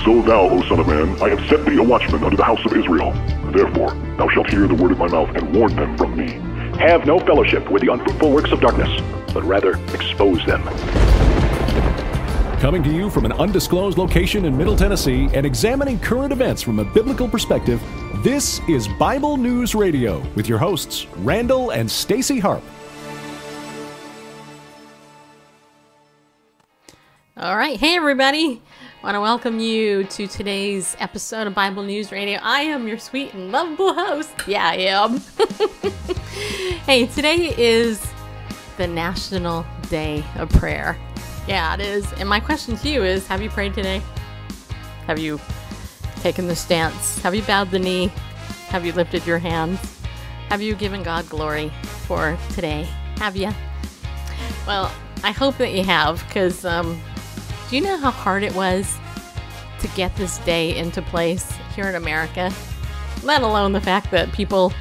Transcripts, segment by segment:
So thou, O son of man, I have set thee a watchman unto the house of Israel. Therefore, thou shalt hear the word of my mouth, and warn them from me. Have no fellowship with the unfruitful works of darkness, but rather expose them. Coming to you from an undisclosed location in Middle Tennessee and examining current events from a biblical perspective, this is Bible News Radio with your hosts, Randall and Stacy Harp. All right. Hey, everybody. I want to welcome you to today's episode of Bible News Radio. I am your sweet and lovable host. Yeah, I am. Hey, today is the National Day of Prayer. Yeah, it is. And my question to you is, have you prayed today? Have you taken the stance? Have you bowed the knee? Have you lifted your hands? Have you given God glory for today? Have you? Well, I hope that you have, because do you know how hard it was to get this day into place here in America? Let alone the fact that people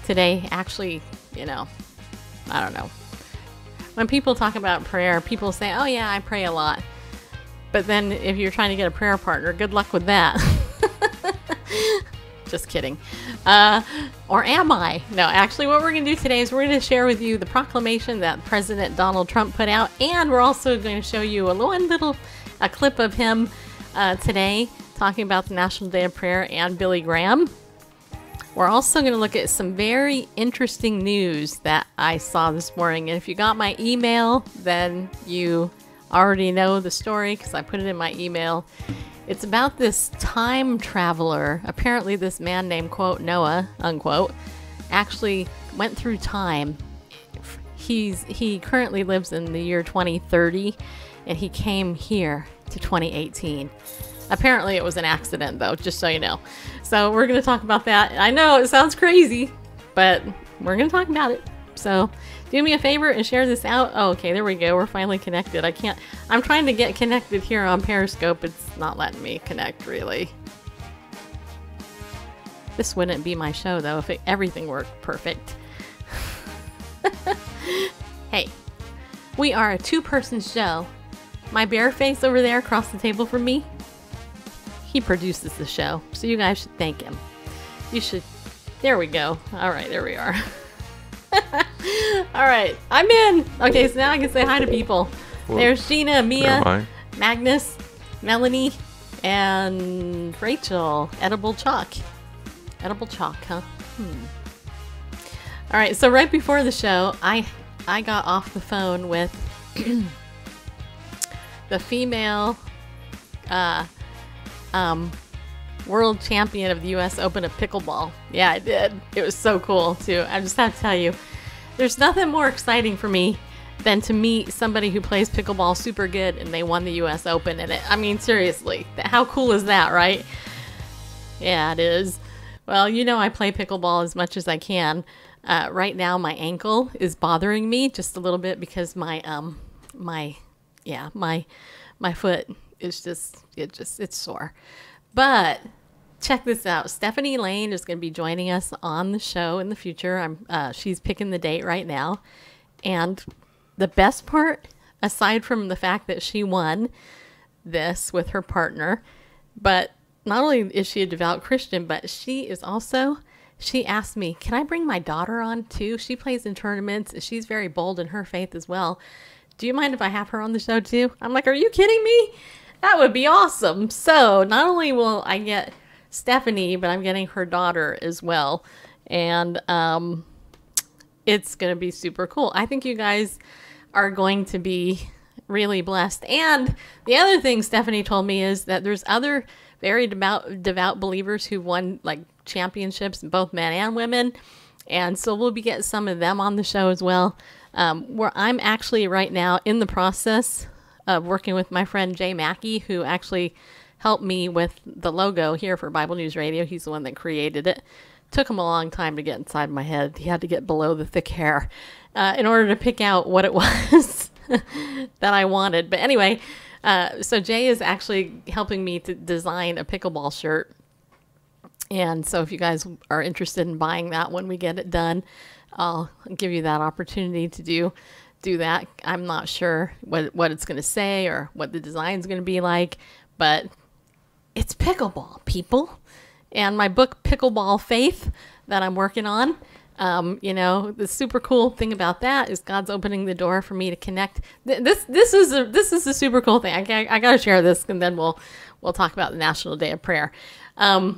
today actually, I don't know. When people talk about prayer, people say, oh yeah, I pray a lot. But then if you're trying to get a prayer partner, good luck with that. Just kidding. Or am I? No, actually what we're going to do today is we're going to share with you the proclamation that President Donald Trump put out, and we're also going to show you a clip of him today talking about the National Day of Prayer and Billy Graham. We're also going to look at some very interesting news that I saw this morning, and if you got my email, then you already know the story because I put it in my email. It's about this time traveler. Apparently this man named, quote, Noah, unquote, actually went through time. He currently lives in the year 2030, and he came here to 2018. Apparently it was an accident, though, just so you know. So we're going to talk about that. I know it sounds crazy, but we're going to talk about it. So do me a favor and share this out. Oh, okay, there we go. We're finally connected. I'm trying to get connected here on Periscope. It's not letting me connect, really. This wouldn't be my show, though, if everything worked perfect. Hey, we are a two-person show. My bare face over there across the table from me, he produces the show, so you guys should thank him. You should. There we go. All right, there we are. All right, I'm in. Okay, so now I can say hi to people. Well, there's Gina, Mia, Magnus, Melanie, and Rachel. Edible chalk. Edible chalk, huh? All right, so right before the show, I got off the phone with the female world champion of the U.S. Open of pickleball. Yeah, I did. It was so cool, too. I just have to tell you, there's nothing more exciting for me than to meet somebody who plays pickleball super good and they won the U.S. Open. And I mean, seriously, how cool is that, right? Yeah, it is. Well, I play pickleball as much as I can. Right now, my ankle is bothering me just a little bit because my foot is it's sore. But check this out. Stephanie Lane is going to be joining us on the show in the future. She's picking the date right now. And the best part, aside from the fact that she won this with her partner, but not only is she a devout Christian, but she asked me, can I bring my daughter on too? She plays in tournaments. She's very bold in her faith as well. Do you mind if I have her on the show too? I'm like, are you kidding me? That would be awesome. So not only will I get Stephanie, but I'm getting her daughter as well. And it's going to be super cool. I think you guys are going to be really blessed. And the other thing Stephanie told me is that there's other very devout believers who won like championships, both men and women. And so we'll be getting some of them on the show as well. Where I'm actually right now in the process of working with my friend Jay Mackey, who actually helped me with the logo here for Bible News Radio. He's the one that created it. Took him a long time to get inside my head. He had to get below the thick hair in order to pick out what it was that I wanted. But anyway, so Jay is actually helping me to design a pickleball shirt. And so if you guys are interested in buying that when we get it done, I'll give you that opportunity to do that. I'm not sure what it's going to say or what the design is going to be like, but it's pickleball, people. And my book, Pickleball Faith, that I'm working on, the super cool thing about that is God's opening the door for me to connect. This is a super cool thing. I got to share this, and then we'll talk about the National Day of Prayer. I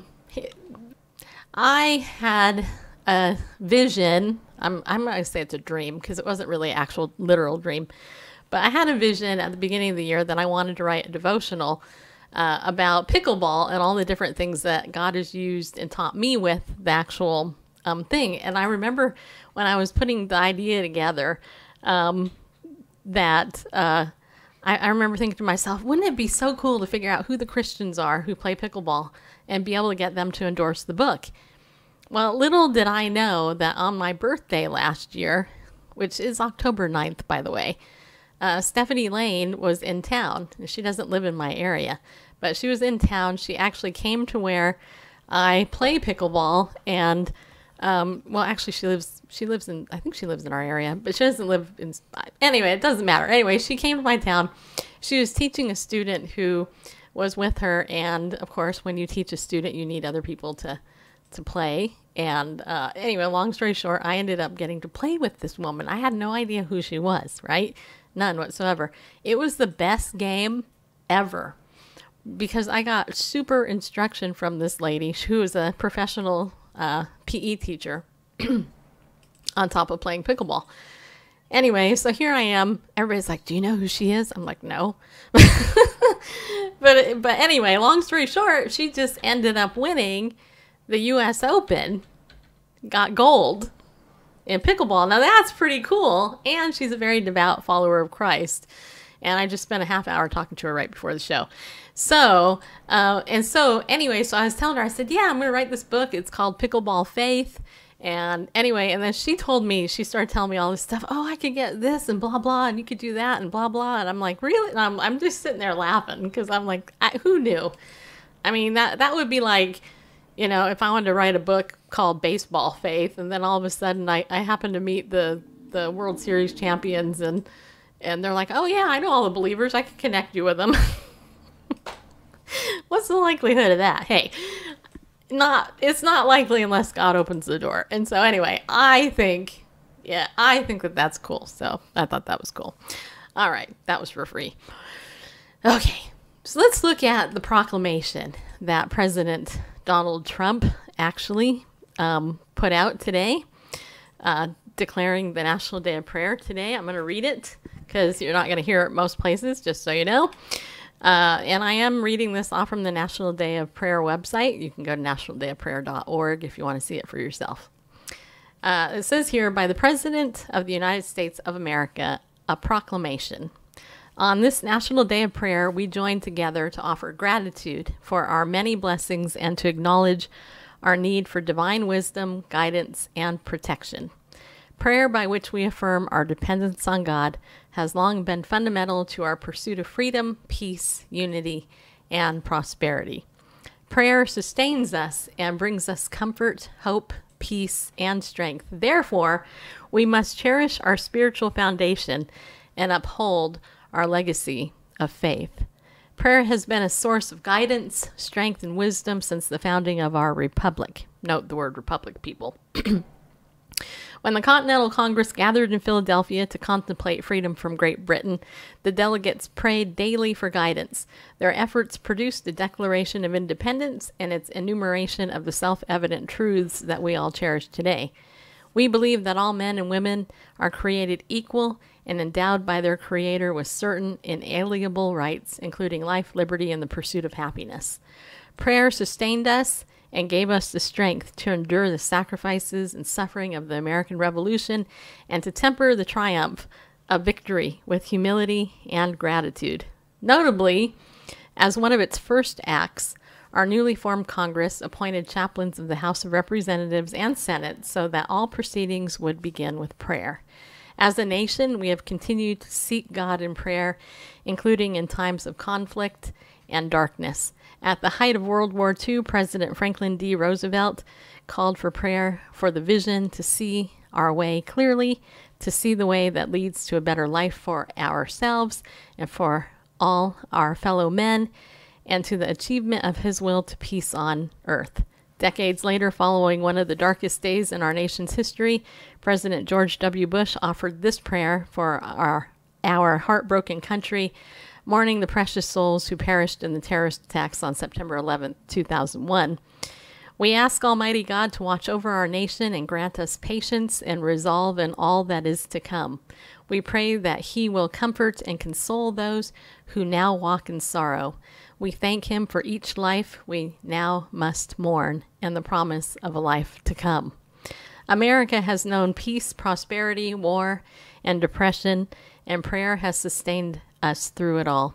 had a vision. I'm going to say it's a dream because it wasn't really an actual literal dream. But I had a vision at the beginning of the year that I wanted to write a devotional about pickleball and all the different things that God has used and taught me with the actual thing. And I remember when I was putting the idea together that I remember thinking to myself, wouldn't it be so cool to figure out who the Christians are who play pickleball and be able to get them to endorse the book? Well, little did I know that on my birthday last year, which is October 9th, by the way, Stephanie Lane was in town. She doesn't live in my area, but she was in town. She actually came to where I play pickleball, and actually she lives in, I think she lives in our area, but she doesn't live in, anyway, it doesn't matter. Anyway, she came to my town. She was teaching a student who was with her, and of course, when you teach a student, you need other people to play. And anyway, long story short, I ended up getting to play with this woman. I had no idea who she was, right? None whatsoever. It was the best game ever because I got super instruction from this lady who is a professional PE teacher on top of playing pickleball. Anyway, so here I am. Everybody's like, do you know who she is? I'm like, no. But anyway, long story short, she just ended up winning the U.S. Open, got gold in pickleball. Now that's pretty cool. And she's a very devout follower of Christ. And I just spent a half hour talking to her right before the show. So anyway, so I was telling her, I said, yeah, I'm going to write this book. It's called Pickleball Faith. And anyway, and then she started telling me all this stuff. Oh, I could get this and blah, blah, and you could do that and blah, blah. And I'm like, really? And I'm just sitting there laughing because I'm like, who knew? I mean, that would be like, if I wanted to write a book called Baseball Faith, and then all of a sudden I happen to meet the World Series champions, and they're like, oh yeah, I know all the believers. I can connect you with them. What's the likelihood of that? Hey, it's not likely unless God opens the door. And so anyway, I think that that's cool. So I thought that was cool. All right. That was for free. Okay. So let's look at the proclamation that President Donald Trump actually put out today, declaring the National Day of Prayer today. I'm going to read it because you're not going to hear it most places, just so you know. And I am reading this off from the National Day of Prayer website. You can go to nationaldayofprayer.org if you want to see it for yourself. It says here, by the President of the United States of America, a proclamation. On this National Day of Prayer, we join together to offer gratitude for our many blessings and to acknowledge our need for divine wisdom, guidance, and protection. Prayer, by which we affirm our dependence on God, has long been fundamental to our pursuit of freedom, peace, unity, and prosperity. Prayer sustains us and brings us comfort, hope, peace, and strength. Therefore, we must cherish our spiritual foundation and uphold our legacy of faith. Prayer has been a source of guidance, strength, and wisdom since the founding of our republic. Note the word republic, people. When the Continental Congress gathered in Philadelphia to contemplate freedom from Great Britain, the delegates prayed daily for guidance. Their efforts produced the Declaration of Independence and its enumeration of the self-evident truths that we all cherish today. We believe that all men and women are created equal and endowed by their Creator with certain inalienable rights, including life, liberty, and the pursuit of happiness. Prayer sustained us and gave us the strength to endure the sacrifices and suffering of the American Revolution and to temper the triumph of victory with humility and gratitude. Notably, as one of its first acts, our newly formed Congress appointed chaplains of the House of Representatives and Senate so that all proceedings would begin with prayer. As a nation, we have continued to seek God in prayer, including in times of conflict and darkness. At the height of World War II, President Franklin D. Roosevelt called for prayer for the vision to see our way clearly, to see the way that leads to a better life for ourselves and for all our fellow men. and to the achievement of his will to peace on earth. Decades later, following one of the darkest days in our nation's history, President George W. Bush offered this prayer for our heartbroken country, mourning the precious souls who perished in the terrorist attacks on September 11, 2001. We ask Almighty God to watch over our nation and grant us patience and resolve in all that is to come. We pray that He will comfort and console those who now walk in sorrow. We thank Him for each life we now must mourn and the promise of a life to come. America has known peace, prosperity, war, and depression, and prayer has sustained us through it all.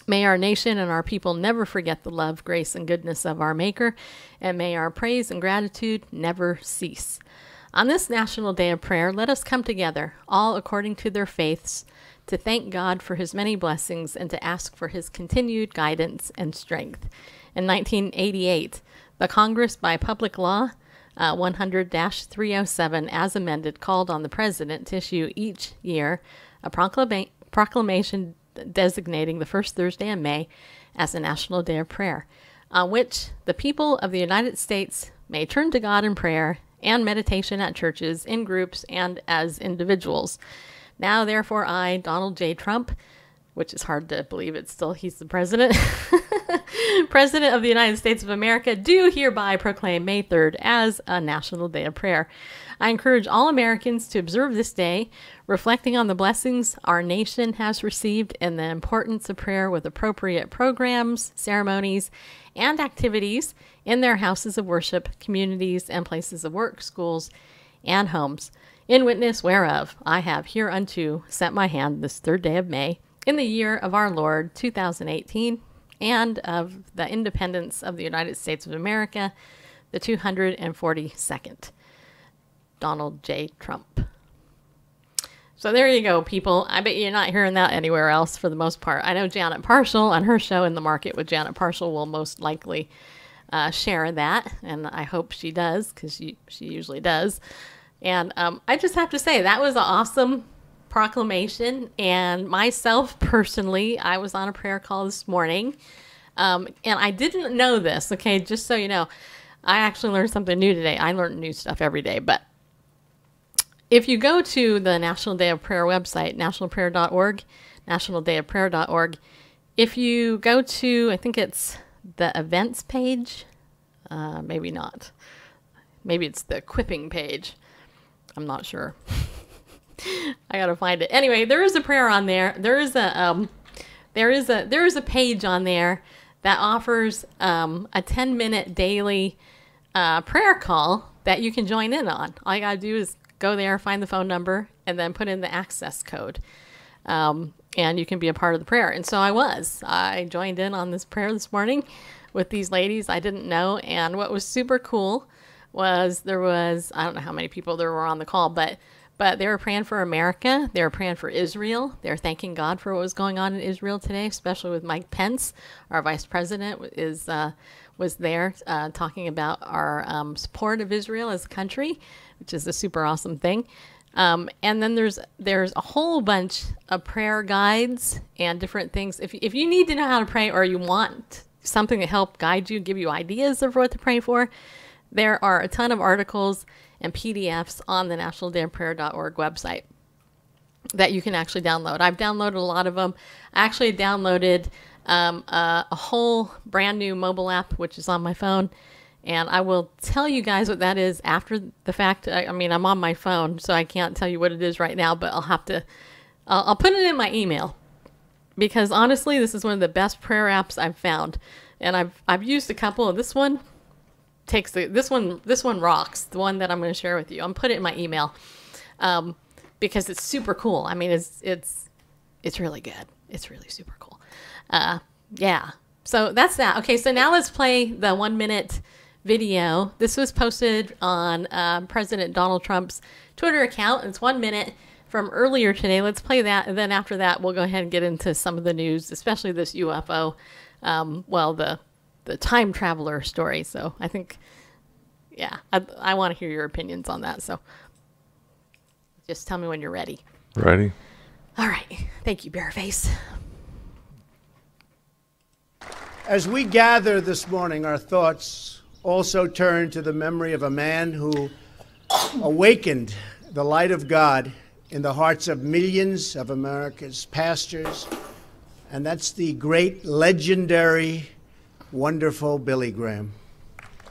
May our nation and our people never forget the love, grace, and goodness of our Maker, and may our praise and gratitude never cease. On this National Day of Prayer, let us come together, all according to their faiths, to thank God for His many blessings and to ask for His continued guidance and strength. In 1988, the Congress, by Public Law 100-307, as amended, called on the President to issue each year a proclamation designating the first Thursday in May as a National Day of Prayer, on which the people of the United States may turn to God in prayer and meditation at churches, in groups, and as individuals. Now, therefore, I, Donald J. Trump, which is hard to believe he's the president, President of the United States of America, do hereby proclaim May 3rd as a National Day of Prayer. I encourage all Americans to observe this day, reflecting on the blessings our nation has received and the importance of prayer with appropriate programs, ceremonies, and activities in their houses of worship, communities, and places of work, schools, and homes. In witness whereof I have hereunto set my hand this 3rd day of May, in the year of our Lord 2018, and of the independence of the United States of America, the 242nd. Donald J. Trump. So there you go, people. I bet you're not hearing that anywhere else for the most part. I know Janet Parshall on her show In the Market with Janet Parshall will most likely share that, and I hope she does, because she usually does. And I just have to say, that was an awesome proclamation. And myself, personally, I was on a prayer call this morning, and I didn't know this, okay, just so you know. I actually learned something new today. I learn new stuff every day, but if you go to the National Day of Prayer website, nationalprayer.org, nationaldayofprayer.org, if you go to, I think it's the events page, maybe not. Maybe it's the equipping page. I'm not sure. I gotta find it. Anyway, there is a prayer on there. There is a page on there that offers a 10-minute daily prayer call that you can join in on. All you gotta do is go there, find the phone number, and then put in the access code. And you can be a part of the prayer. And so I joined in on this prayer this morning with these ladies I didn't know. And what was super cool was I don't know how many people there were on the call, but they were praying for America. They were praying for Israel. They were thanking God for what was going on in Israel today, especially with Mike Pence, our vice president, was there talking about our support of Israel as a country, which is a super awesome thing. And then there's a whole bunch of prayer guides and different things. If you need to know how to pray, or you want something to help guide you, give you ideas of what to pray for, there are a ton of articles and PDFs on the nationaldayofprayer.org website that you can actually download. I've downloaded a lot of them. I actually downloaded a whole brand new mobile app, which is on my phone. And I will tell you guys what that is after the fact. I mean, I'm on my phone, so I can't tell you what it is right now, but I'll put it in my email, because honestly, this is one of the best prayer apps I've found. And I've used a couple of this one. This one rocks, the one that I'm going to share with you. I'm put it in my email because it's super cool. I mean, it's really good. It's really super cool. Yeah. So that's that. Okay, so now let's play the 1-minute video. This was posted on President Donald Trump's Twitter account. It's 1 minute from earlier today. Let's play that, and then after that, we'll go ahead and get into some of the news, especially this UFO, the time traveler story. So I think, yeah, I want to hear your opinions on that. So just tell me when you're ready. Ready. All right. Thank you, Bearface. As we gather this morning, our thoughts also turn to the memory of a man who awakened the light of God in the hearts of millions of America's pastors, and that's the great, legendary, wonderful Billy Graham.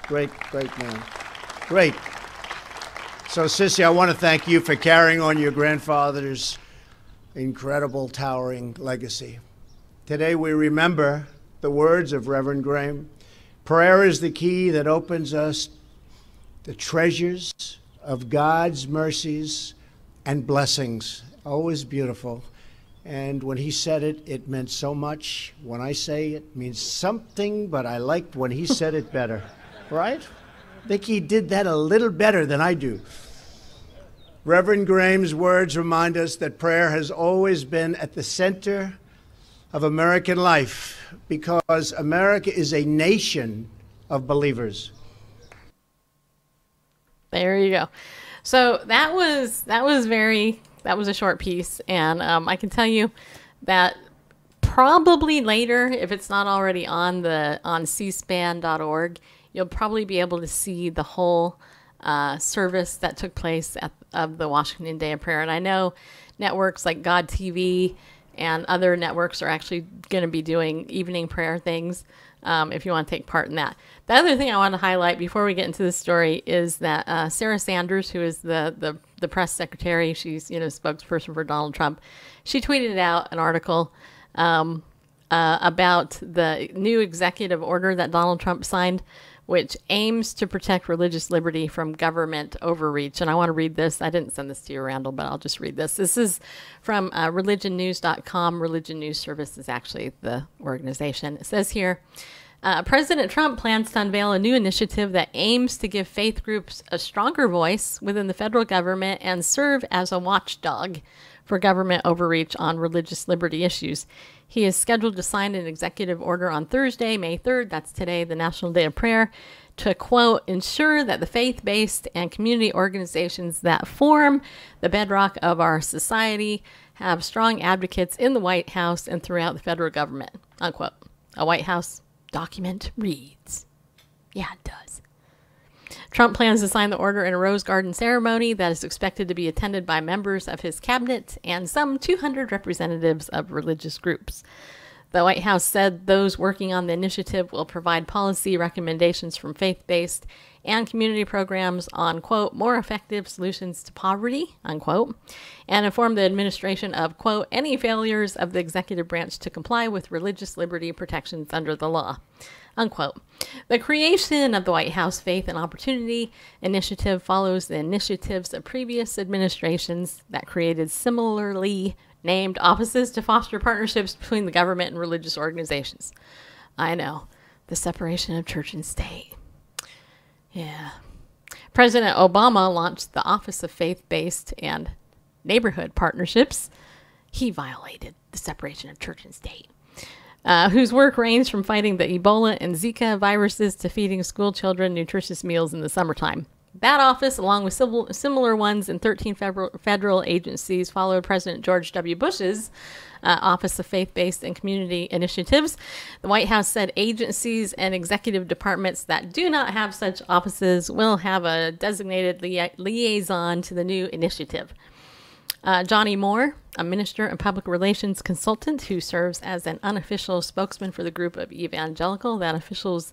Great man. Great. So, Sissy, I want to thank you for carrying on your grandfather's incredible, towering legacy. Today we remember the words of Reverend Graham. Prayer is the key that opens us the treasures of God's mercies and blessings. Always beautiful. And when he said it, it meant so much. When I say it means something, but I liked when he said it better. Right? I think he did that a little better than I do. Reverend Graham's words remind us that prayer has always been at the center of American life because America is a nation of believers. There you go. So that was a short piece, and I can tell you that probably later, if it's not already on cspan.org, you'll probably be able to see the whole service that took place of the Washington Day of Prayer. And I know networks like God TV and other networks are actually going to be doing evening prayer things if you want to take part in that. The other thing I want to highlight before we get into this story is that Sarah Sanders, who is the press secretary, she's spokesperson for Donald Trump, she tweeted out an article about the new executive order that Donald Trump signed, which aims to protect religious liberty from government overreach. And I want to read this. I didn't send this to you, Randall, but I'll just read this. This is from religionnews.com. Religion News Service is actually the organization. It says here, President Trump plans to unveil a new initiative that aims to give faith groups a stronger voice within the federal government and serve as a watchdog for government overreach on religious liberty issues. He is scheduled to sign an executive order on Thursday, May 3rd, that's today, the National Day of Prayer, to, quote, ensure that the faith-based and community organizations that form the bedrock of our society have strong advocates in the White House and throughout the federal government, unquote. A White House document reads. Yeah, it does. Trump plans to sign the order in a Rose Garden ceremony that is expected to be attended by members of his cabinet and some 200 representatives of religious groups. The White House said those working on the initiative will provide policy recommendations from faith-based and community programs on, quote, more effective solutions to poverty, unquote, and inform the administration of, quote, any failures of the executive branch to comply with religious liberty protections under the law, unquote. The creation of the White House Faith and Opportunity Initiative follows the initiatives of previous administrations that created similarly named offices to foster partnerships between the government and religious organizations. I know, the separation of church and state. Yeah. President Obama launched the Office of Faith-Based and Neighborhood Partnerships. He violated the separation of church and state. Whose work ranged from fighting the Ebola and Zika viruses to feeding school children nutritious meals in the summertime. That office, along with similar ones in 13 federal agencies, followed President George W. Bush's Office of Faith-Based and Community Initiatives. The White House said agencies and executive departments that do not have such offices will have a designated liaison to the new initiative. Johnny Moore, a minister and public relations consultant who serves as an unofficial spokesman for the group of evangelical that officials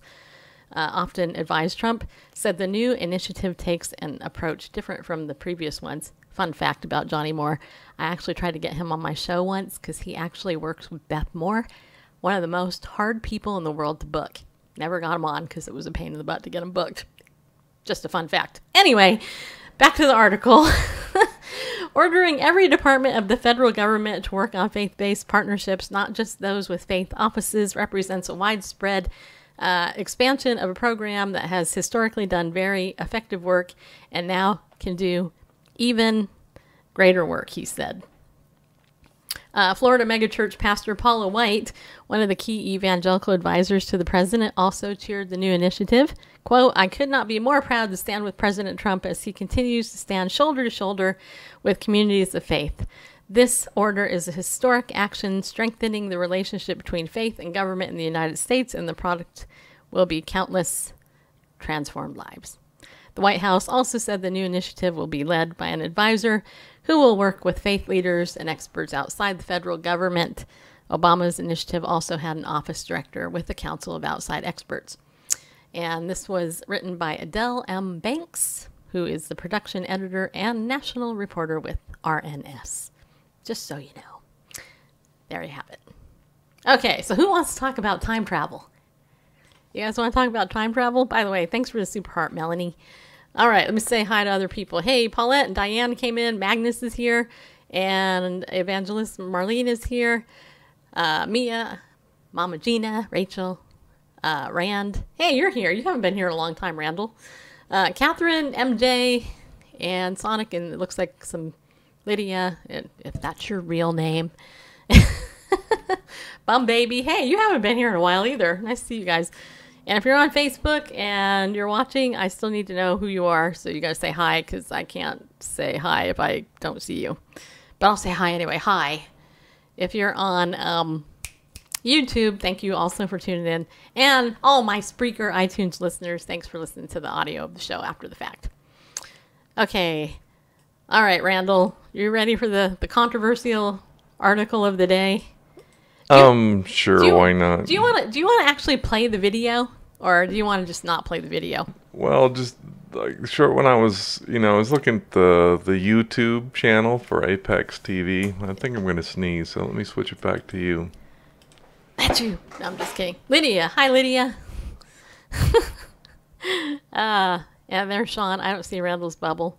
often advise Trump, said the new initiative takes an approach different from the previous ones. Fun fact about Johnny Moore, I actually tried to get him on my show once because he actually works with Beth Moore, one of the most hard people in the world to book. Never got him on because it was a pain in the butt to get him booked. Just a fun fact. Anyway, back to the article. Ordering every department of the federal government to work on faith-based partnerships, not just those with faith offices, represents a widespread expansion of a program that has historically done very effective work and now can do even greater work, he said. Florida megachurch pastor Paula White, one of the key evangelical advisors to the president, also cheered the new initiative. Quote, I could not be more proud to stand with President Trump as he continues to stand shoulder to shoulder with communities of faith. This order is a historic action strengthening the relationship between faith and government in the United States, and the product will be countless transformed lives. The White House also said the new initiative will be led by an advisor who will work with faith leaders and experts outside the federal government. Obama's initiative also had an office director with a council of outside experts. And this was written by Adele M. Banks, who is the production editor and national reporter with RNS. Just so you know. There you have it. Okay, so who wants to talk about time travel? You guys want to talk about time travel? By the way, thanks for the super heart, Melanie. All right, let me say hi to other people. Hey, Paulette and Diane came in. Magnus is here. And Evangelist Marlene is here. Mia, Mama Gina, Rachel, Rand. Hey, you're here. You haven't been here in a long time, Randall. Catherine, MJ, and Sonic, and it looks like some Lydia, if that's your real name. Bum Baby. Hey, you haven't been here in a while either. Nice to see you guys. And if you're on Facebook and you're watching, I still need to know who you are. So you got to say hi, because I can't say hi if I don't see you. But I'll say hi anyway. Hi. If you're on YouTube, thank you also for tuning in. And all my Spreaker iTunes listeners, thanks for listening to the audio of the show after the fact. Okay. All right, Randall, you ready for the controversial article of the day? Sure, why not? Do you want to actually play the video, or do you want to just not play the video? Well, just sure. When I was looking at the YouTube channel for Apex TV. I think I'm going to sneeze, so let me switch it back to you. That's you. No, I'm just kidding. Lydia. Hi, Lydia. Yeah, there's Sean. I don't see Randall's bubble.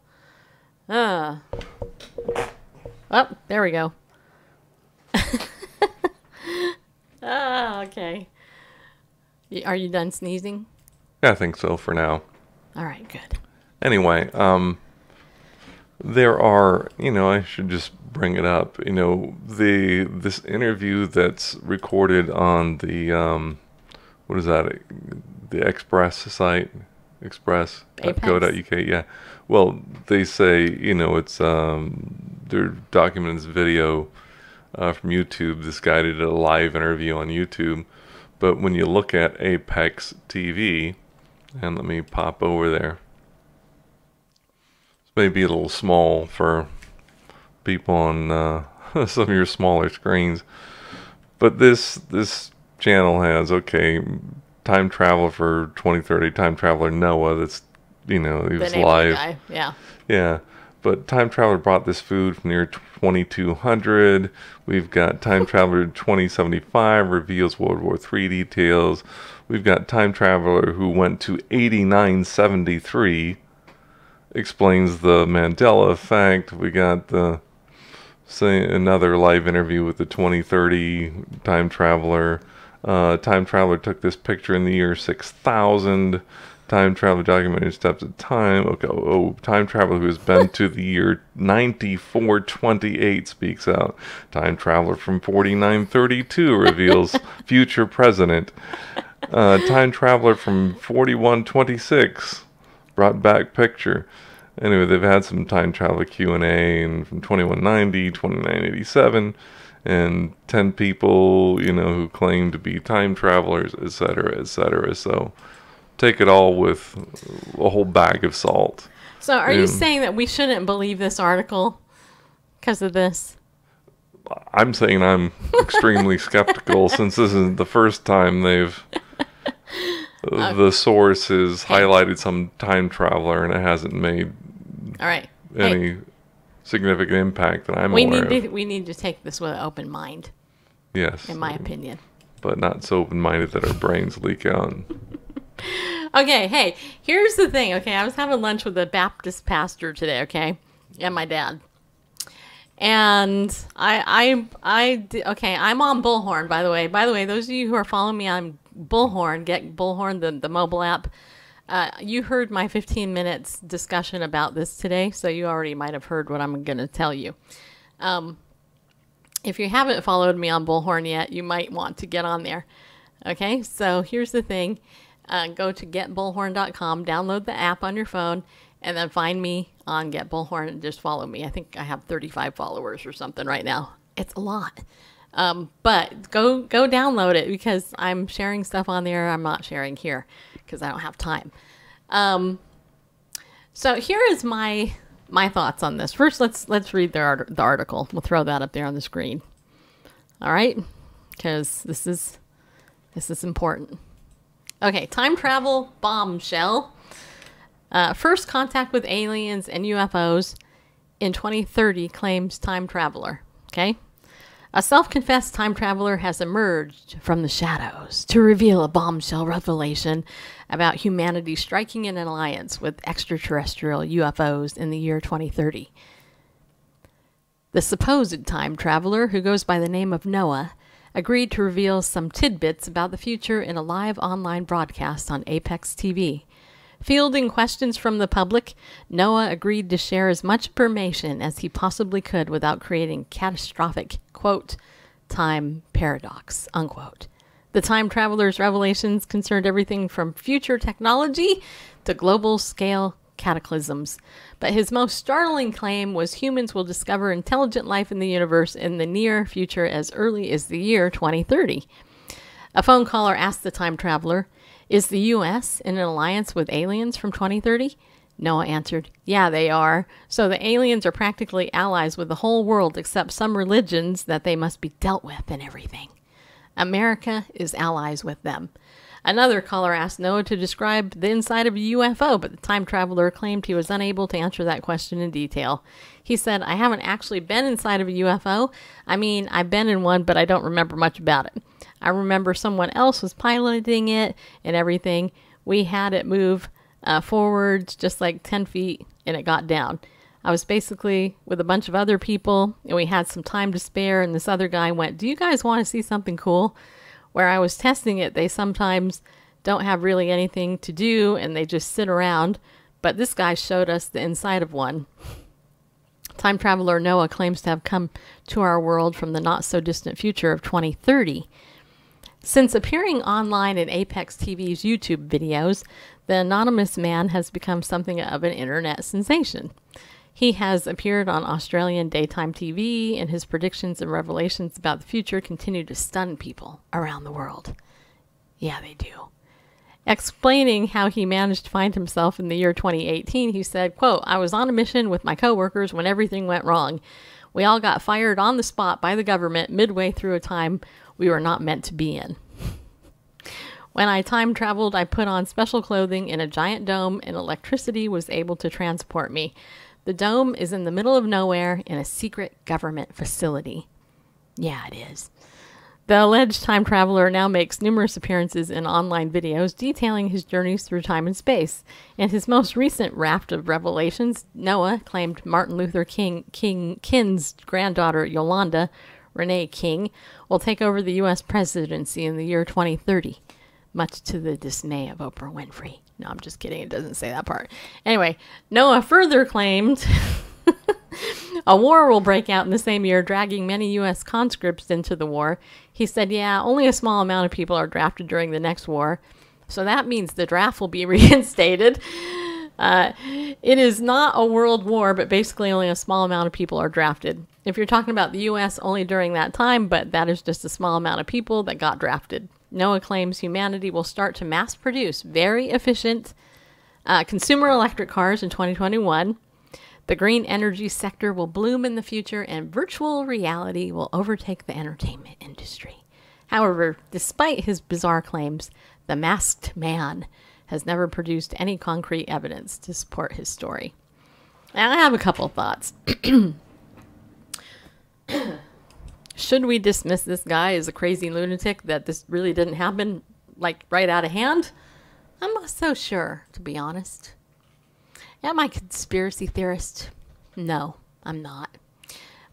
Oh, there we go. Okay. Are you done sneezing? Yeah, I think so for now. All right, good. Anyway, there are, I should just bring it up, this interview that's recorded on the, what is that, the Express site, express.co.uk, yeah. Well, they say, it's, they're documenting this video from YouTube. This guy did a live interview on YouTube. But when you look at Apex TV, and let me pop over there. This may be a little small for people on some of your smaller screens. But this channel has, time travel for 2030, time traveler Noah, that's, he was live. Guy. Yeah. Yeah. But Time Traveler brought this food from the year 2200. We've got Time Traveler 2075 reveals World War III details. We've got Time Traveler who went to 8973 explains the Mandela effect. We got another live interview with the 2030 Time Traveler. Time Traveler took this picture in the year 6000. Time traveler documented steps of time. Time traveler who has been to the year 9428 speaks out. Time traveler from 4932 reveals future president. Time traveler from 4126 brought back picture. Anyway, they've had some time traveler Q&A and from 2190, 2987, and 10 people, who claim to be time travelers, etc., etc. So take it all with a whole bag of salt. So are you saying that we shouldn't believe this article because of this? I'm saying I'm extremely skeptical since this isn't the first time they've... The source has highlighted some time traveler and it hasn't made any significant impact that I'm aware of. We need to take this with an open mind. Yes. In my opinion. But not so open-minded that our brains leak out. Okay, hey, here's the thing, okay? I was having lunch with a Baptist pastor today, okay? And my dad. And I'm on Bullhorn, by the way. By the way, those of you who are following me on Bullhorn, get Bullhorn, the mobile app. You heard my 15 minutes discussion about this today, so you already might have heard what I'm going to tell you. If you haven't followed me on Bullhorn yet, you might want to get on there. Okay, so here's the thing. Go to getbullhorn.com, download the app on your phone, and then find me on Get Bullhorn and just follow me. I think I have 35 followers or something right now. It's a lot. But go download it, because I'm sharing stuff on there I'm not sharing here because I don't have time. So here is my thoughts on this. First, let's read the article. We'll throw that up there on the screen. All right, because this is important. Okay, time travel bombshell. First contact with aliens and UFOs in 2030, claims time traveler. Okay, a self-confessed time traveler has emerged from the shadows to reveal a bombshell revelation about humanity striking an alliance with extraterrestrial UFOs in the year 2030. The supposed time traveler, who goes by the name of Noah, agreed to reveal some tidbits about the future in a live online broadcast on Apex TV. Fielding questions from the public, Noah agreed to share as much information as he possibly could without creating catastrophic, quote, time paradox, unquote. The time traveler's revelations concerned everything from future technology to global scale cataclysms. But his most startling claim was humans will discover intelligent life in the universe in the near future as early as the year 2030. A phone caller asked the time traveler, "Is the U.S. in an alliance with aliens from 2030? Noah answered, "Yeah, they are. So the aliens are practically allies with the whole world except some religions that they must be dealt with and everything. America is allies with them." Another caller asked Noah to describe the inside of a UFO, but the time traveler claimed he was unable to answer that question in detail. He said, "I haven't actually been inside of a UFO. I mean, I've been in one, but I don't remember much about it. I remember someone else was piloting it and everything. We had it move forwards just like 10 feet, and it got down. I was basically with a bunch of other people, and we had some time to spare, and this other guy went, 'Do you guys want to see something cool?' Where I was testing it, they sometimes don't have really anything to do, and they just sit around, but this guy showed us the inside of one." Time traveler Noah claims to have come to our world from the not-so-distant future of 2030. Since appearing online in Apex TV's YouTube videos, the anonymous man has become something of an internet sensation. He has appeared on Australian daytime TV, and his predictions and revelations about the future continue to stun people around the world. Yeah, they do. Explaining how he managed to find himself in the year 2018, he said, quote, "I was on a mission with my coworkers when everything went wrong. We all got fired on the spot by the government midway through a time we were not meant to be in. When I time traveled, I put on special clothing in a giant dome, and electricity was able to transport me. The dome is in the middle of nowhere in a secret government facility." Yeah, it is. The alleged time traveler now makes numerous appearances in online videos detailing his journeys through time and space. In his most recent raft of revelations, Noah claimed Martin Luther King's granddaughter, Yolanda Renee King, will take over the U.S. presidency in the year 2030, much to the dismay of Oprah Winfrey. No, I'm just kidding. It doesn't say that part. Anyway, Noah further claimed a war will break out in the same year, dragging many U.S. conscripts into the war. He said, yeah, only a small amount of people are drafted during the next war. So that means the draft will be reinstated. It is not a world war, but basically only a small amount of people are drafted. If you're talking about the U.S. only during that time, but that is just a small amount of people that got drafted. Noah claims humanity will start to mass produce very efficient consumer electric cars in 2021. The green energy sector will bloom in the future, and virtual reality will overtake the entertainment industry. However, despite his bizarre claims, the masked man has never produced any concrete evidence to support his story. And I have a couple of thoughts. Should we dismiss this guy as a crazy lunatic, that this really didn't happen, like, right out of hand? I'm not so sure, to be honest. Am I a conspiracy theorist? No, I'm not.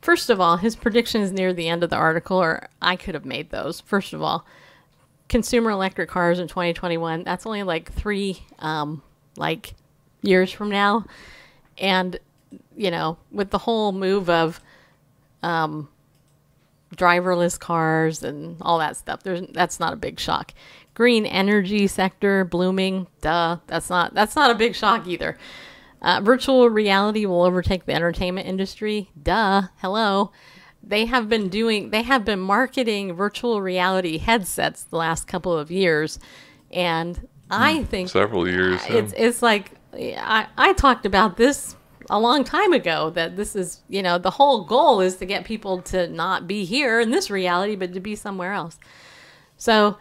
First of all, his predictions near the end of the article, or I could have made those. First of all, consumer electric cars in 2021, that's only like 3 years from now. And, you know, with the whole move of driverless cars and all that stuff, that's not a big shock. Green energy sector blooming, duh, that's not a big shock either. Virtual reality will overtake the entertainment industry. Duh. Hello. They have been marketing virtual reality headsets the last couple of years. And I think several years. It's like, I talked about this a long time ago, that this is, the whole goal is to get people to not be here in this reality, but to be somewhere else. So,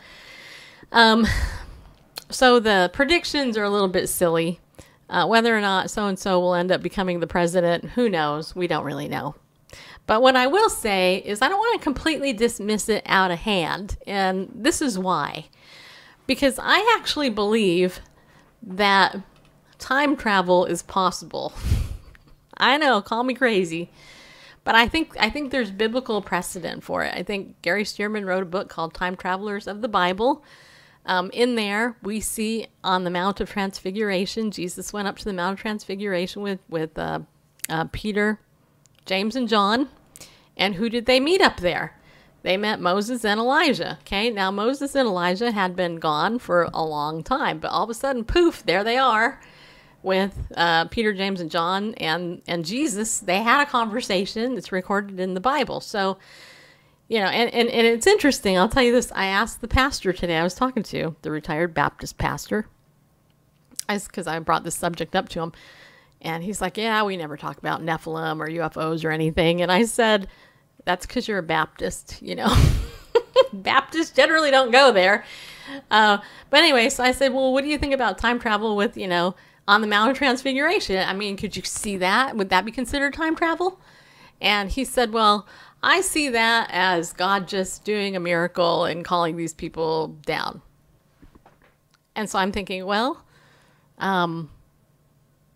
so the predictions are a little bit silly. Whether or not so-and-so will end up becoming the president, who knows? We don't really know. But what I will say is I don't want to completely dismiss it out of hand. And this is why. Because I actually believe that time travel is possible. I know, call me crazy. But I think there's biblical precedent for it. I think Gary Stearman wrote a book called Time Travelers of the Bible. In there, we see on the Mount of Transfiguration, Jesus went up to the Mount of Transfiguration with Peter, James, and John. And who did they meet up there? They met Moses and Elijah. Okay, now Moses and Elijah had been gone for a long time, but all of a sudden, poof, there they are with Peter, James, and John and Jesus. They had a conversation. It's recorded in the Bible. So, and it's interesting. I'll tell you this. I asked the pastor today I was talking to, the retired Baptist pastor, because I brought this subject up to him. And he's like, yeah, we never talk about Nephilim or UFOs or anything. And I said, that's because you're a Baptist, Baptists generally don't go there. But anyway, so I said, well, what do you think about time travel with, on the Mount of Transfiguration? I mean, could you see that? Would that be considered time travel? And he said, well, I see that as God just doing a miracle and calling these people down. And so I'm thinking, well,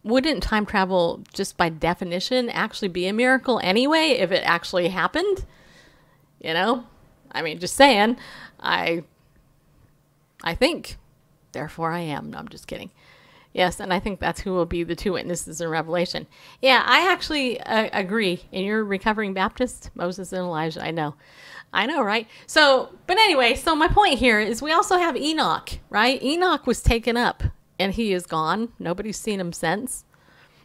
wouldn't time travel just by definition actually be a miracle anyway if it actually happened? I mean, just saying. I think, therefore I am. No, I'm just kidding. Yes, and I think that's who will be the two witnesses in Revelation. Yeah, I actually agree. And you're a recovering Baptist, Moses and Elijah. I know, right? So, but anyway, so my point here is we also have Enoch, right? Enoch was taken up. And he is gone. Nobody's seen him since.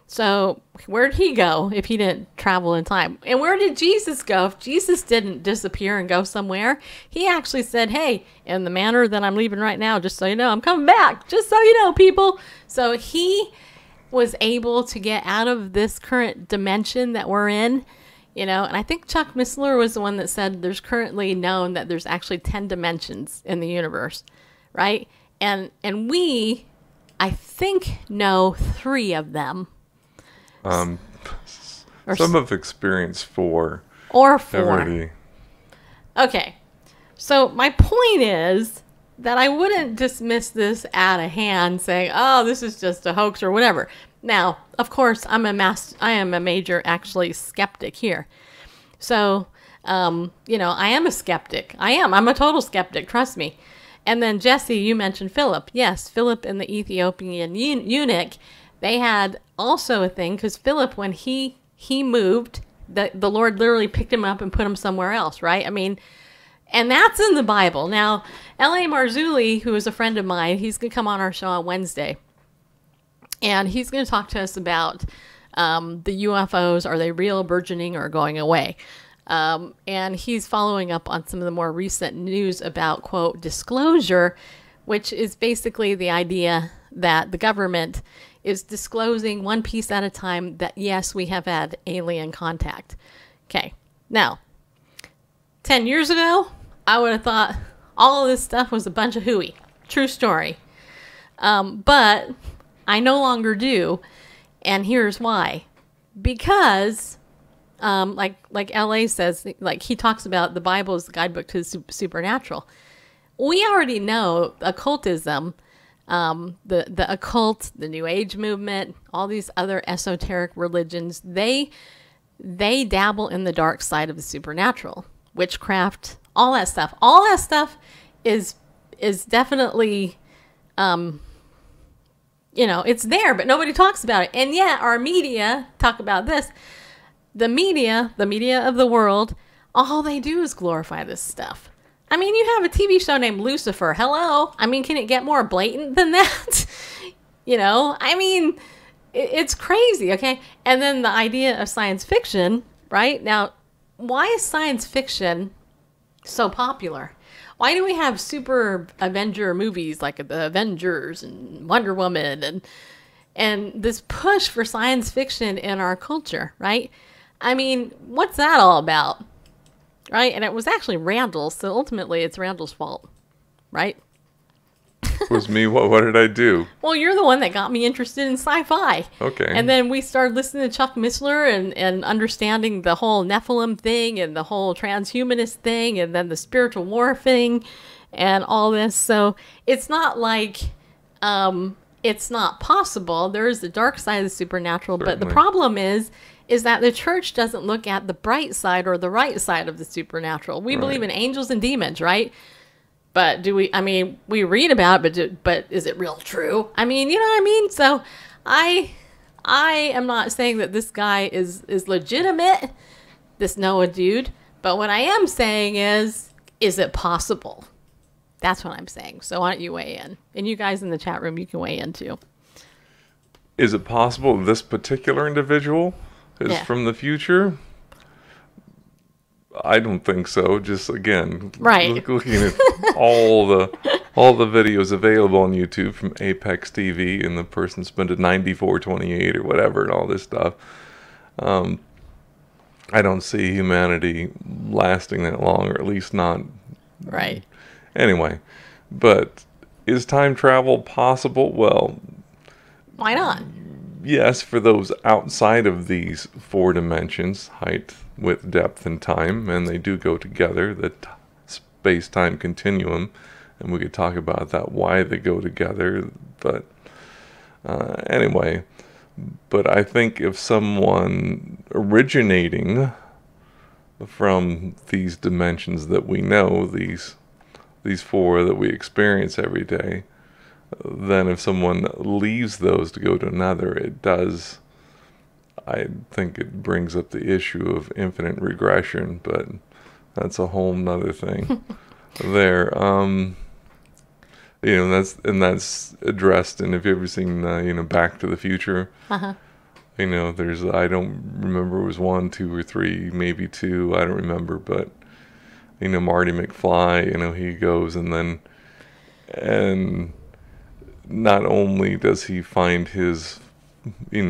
So where'd he go if he didn't travel in time? And where did Jesus go if Jesus didn't disappear and go somewhere? He actually said, hey, in the manner that I'm leaving right now, just so you know, I'm coming back. Just so you know, people. So he was able to get out of this current dimension that we're in. And I think Chuck Missler was the one that said there's currently known that there's actually 10 dimensions in the universe, right? And we, I think, know 3 of them. Some have experienced 4. Or 4. Already. Okay. So my point is that I wouldn't dismiss this out of hand saying, oh, this is just a hoax or whatever. Now, of course, I am a major, actually, skeptic here. So, I am a skeptic. I'm a total skeptic. Trust me. And then, Jesse, you mentioned Philip. Yes, Philip and the Ethiopian eunuch, they had also a thing, because Philip, when he moved, the Lord literally picked him up and put him somewhere else, right? I mean, and that's in the Bible. Now, L.A. Marzulli, who is a friend of mine, he's going to come on our show on Wednesday. And he's going to talk to us about the UFOs. Are they real, burgeoning, or going away? And he's following up on some of the more recent news about, quote, disclosure, which is basically the idea that the government is disclosing one piece at a time that, yes, we have had alien contact. Okay. Now, 10 years ago, I would have thought all of this stuff was a bunch of hooey. True story. But I no longer do. And here's why. Because like LA says, like he talks about the Bible as the guidebook to the supernatural. We already know occultism, the occult, the New Age movement, all these other esoteric religions, they dabble in the dark side of the supernatural, witchcraft, all that stuff. All that stuff is definitely, it's there, but nobody talks about it. And yet our media talk about this. The media of the world, all they do is glorify this stuff. I mean, you have a TV show named Lucifer. Hello. I mean, can it get more blatant than that? I mean, it's crazy, okay? And then the idea of science fiction, right? Now, why is science fiction so popular? Why do we have super Avenger movies like the Avengers and Wonder Woman and this push for science fiction in our culture, right? I mean, what's that all about? Right? And it was actually Randall's, so ultimately it's Randall's fault, right? It was me. What did I do? Well, you're the one that got me interested in sci-fi. Okay. And then we started listening to Chuck Missler and understanding the whole Nephilim thing and the whole transhumanist thing and then the spiritual war thing and all this. So it's not like it's not possible. There is the dark side of the supernatural, Certainly. but the problem is that the church doesn't look at the bright side or the right side of the supernatural. We believe in angels and demons, right? But do we, I mean, we read about it, but is it real true? I mean, you know what I mean? So I am not saying that this guy is legitimate, this Noah dude. But what I am saying is it possible? That's what I'm saying. So why don't you weigh in? And you guys in the chat room, you can weigh in too. Is it possible this particular individual is from the future? I don't think so. Just again, looking at all the videos available on YouTube from Apex TV and the person spent a 9428 or whatever and all this stuff. I don't see humanity lasting that long, or at least not. Right. Anyway, but is time travel possible? Well, why not? Yes, for those outside of these four dimensions, height, width, depth, and time, and they do go together, the space-time continuum, and we could talk about that, why they go together, but anyway, but I think if someone originating from these dimensions that we know, these four that we experience every day, then if someone leaves those to go to another, I think it brings up the issue of infinite regression, but that's a whole nother thing there. That's addressed, and if you've ever seen, Back to the Future, there's, I don't remember, it was 1, 2, or 3, maybe 2, I don't remember, but, Marty McFly, he goes and not only does he find his, he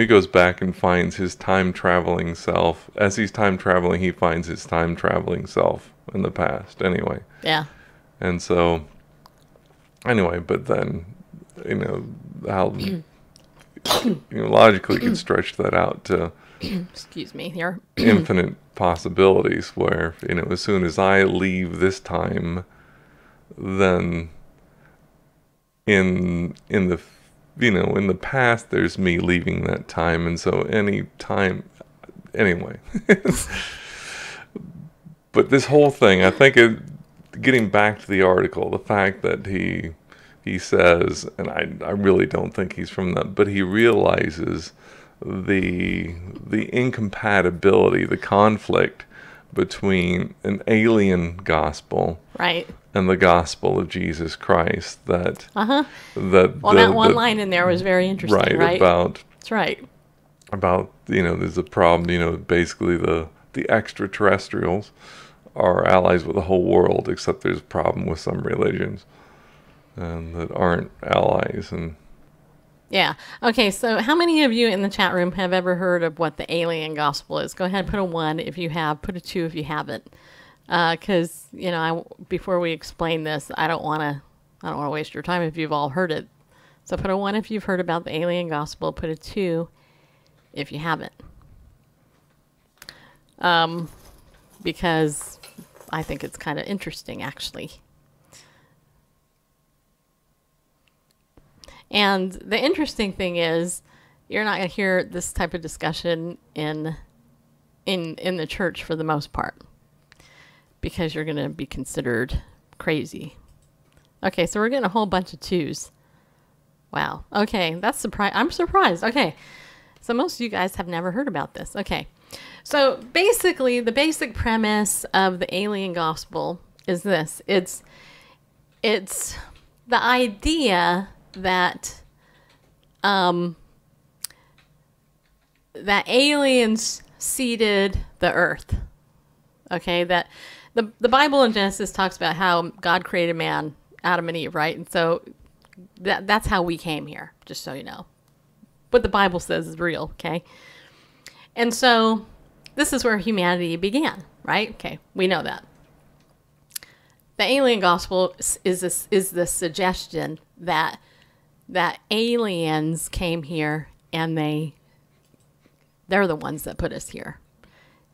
goes back and finds his time-traveling self. As he's time-traveling, he finds his time-traveling self in the past, anyway. Yeah. And so, anyway, but then, how, logically you can stretch that out to excuse me here, infinite possibilities where, as soon as I leave this time, then in the past there's me leaving that time, and so any time anyway. But this whole thing, I think, getting back to the article, the fact that he says, and I really don't think he's from that, but he realizes the incompatibility, the conflict between an alien gospel, right, and the gospel of Jesus Christ. That that one line in there was very interesting, right? That's right. About, there's a problem, basically the extraterrestrials are allies with the whole world, except there's a problem with some religions that aren't allies. And yeah. Okay, so how many of you in the chat room have ever heard of what the alien gospel is? Go ahead, put a 1 if you have, put a 2 if you haven't. Because, before we explain this, I don't want to waste your time if you've all heard it. So put a 1 if you've heard about the alien gospel, put a 2 if you haven't. Because I think it's kind of interesting, actually. And the interesting thing is, you're not going to hear this type of discussion in the church for the most part, because you're going to be considered crazy. Okay, so we're getting a whole bunch of 2s. Wow. Okay, that's surprise. I'm surprised. Okay, so most of you guys have never heard about this. Okay, so basically, the basic premise of the alien gospel is this: it's the idea that that aliens seeded the earth. Okay, that the Bible in Genesis talks about how God created man, Adam and Eve, right? And so that's how we came here, just so you know. What the Bible says is real, okay? And so this is where humanity began, right? Okay, we know that. The alien gospel is the suggestion that aliens came here and they're the ones that put us here.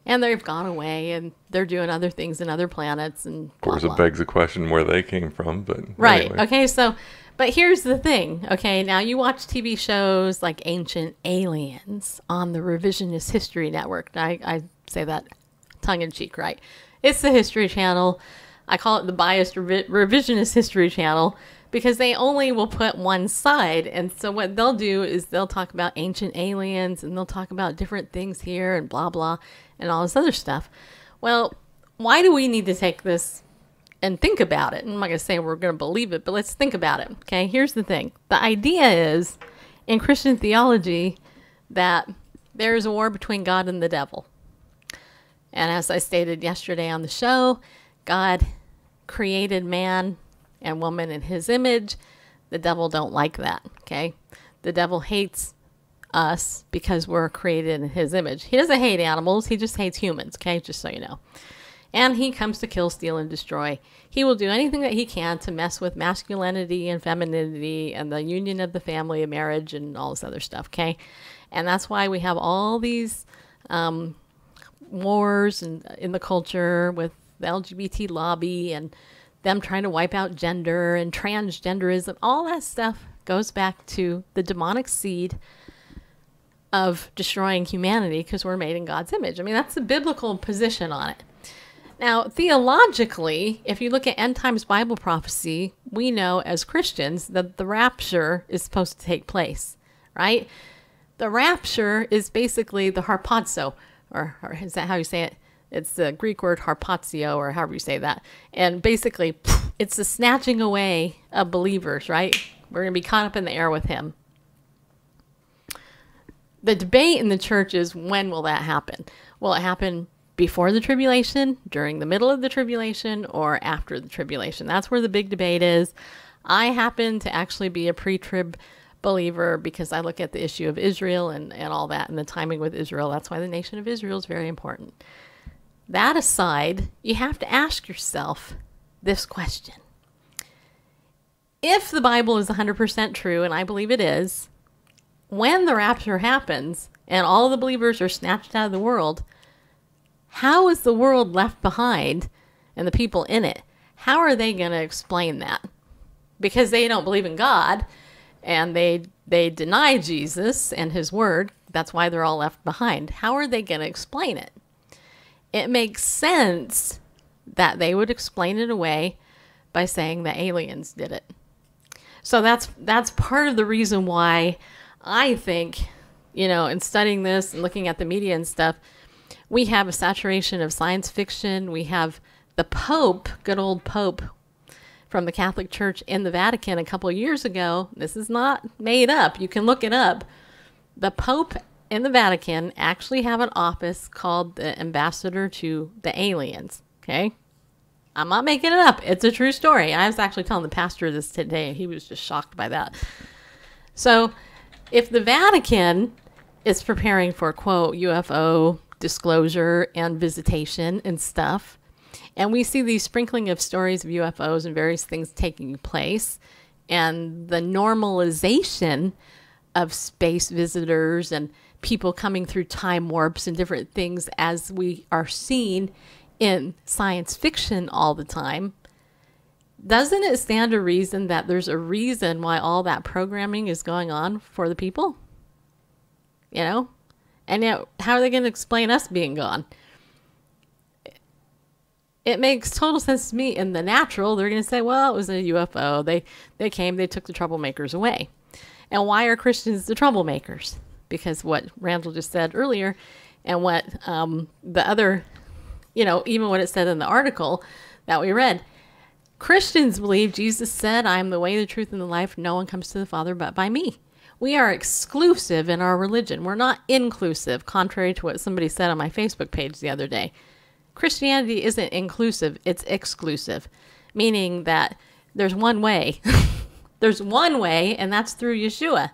And they've gone away and they're doing other things in other planets and of course blah, it blah. begs the question where they came from, but Right. anyway. Okay, so but here's the thing. Okay, now you watch TV shows like Ancient Aliens on the Revisionist History Network. I say that tongue in cheek, right? It's the History Channel. I call it the biased revisionist history channel because they only will put one side. And so what they'll do is they'll talk about ancient aliens and they'll talk about different things here and blah, blah, and all this other stuff. Well, why do we need to take this and think about it? I'm not going to say we're going to believe it, but let's think about it. Okay, here's the thing. The idea is in Christian theology that there is a war between God and the devil. And as I stated yesterday on the show, God created man and woman in his image. The devil don't like that, okay? The devil hates us because we're created in his image. He doesn't hate animals. He just hates humans, okay? Just so you know. And he comes to kill, steal, and destroy. He will do anything that he can to mess with masculinity and femininity and the union of the family and marriage and all this other stuff, okay? And that's why we have all these wars in the culture with the LGBT lobby and them trying to wipe out gender and transgenderism. All that stuff goes back to the demonic seed of destroying humanity because we're made in God's image. I mean, that's the biblical position on it. Now, theologically, if you look at end times Bible prophecy, we know as Christians that the rapture is supposed to take place, right? The rapture is basically the harpazo, or is that how you say it? It's the Greek word harpazio, or however you say that. And basically, it's the snatching away of believers, right? We're going to be caught up in the air with him. The debate in the church is, when will that happen? Will it happen before the tribulation, during the middle of the tribulation, or after the tribulation? That's where the big debate is. I happen to actually be a pre-trib believer because I look at the issue of Israel and all that and the timing with Israel. That's why the nation of Israel is very important. That aside, you have to ask yourself this question. If the Bible is 100% true, and I believe it is, when the rapture happens and all the believers are snatched out of the world, how is the world left behind and the people in it? How are they going to explain that? Because they don't believe in God and they deny Jesus and his word. That's why they're all left behind. How are they going to explain it? It makes sense that they would explain it away by saying the aliens did it. So that's part of the reason why I think, you know, in studying this and looking at the media and stuff, we have a saturation of science fiction. We have the Pope, good old Pope from the Catholic Church in the Vatican a couple of years ago. This is not made up. You can look it up. The Pope in the Vatican actually have an office called the Ambassador to the Aliens. Okay? I'm not making it up. It's a true story. I was actually telling the pastor this today, and he was just shocked by that. So if the Vatican is preparing for, quote, UFO disclosure and visitation and stuff, and we see these sprinkling of stories of UFOs and various things taking place, and the normalization of space visitors and people coming through time warps and different things as we are seeing in science fiction all the time, doesn't it stand to reason that there's a reason why all that programming is going on for the people? You know? And yet, how are they going to explain us being gone? It makes total sense to me. In the natural, they're going to say, well, it was a UFO. They came, they took the troublemakers away. And why are Christians the troublemakers? Because what Randall just said earlier, and what the other, you know, even what it said in the article that we read, Christians believe Jesus said, I am the way, the truth, and the life. No one comes to the Father but by me. We are exclusive in our religion. We're not inclusive, contrary to what somebody said on my Facebook page the other day. Christianity isn't inclusive, it's exclusive, meaning that there's one way. There's one way, and that's through Yeshua.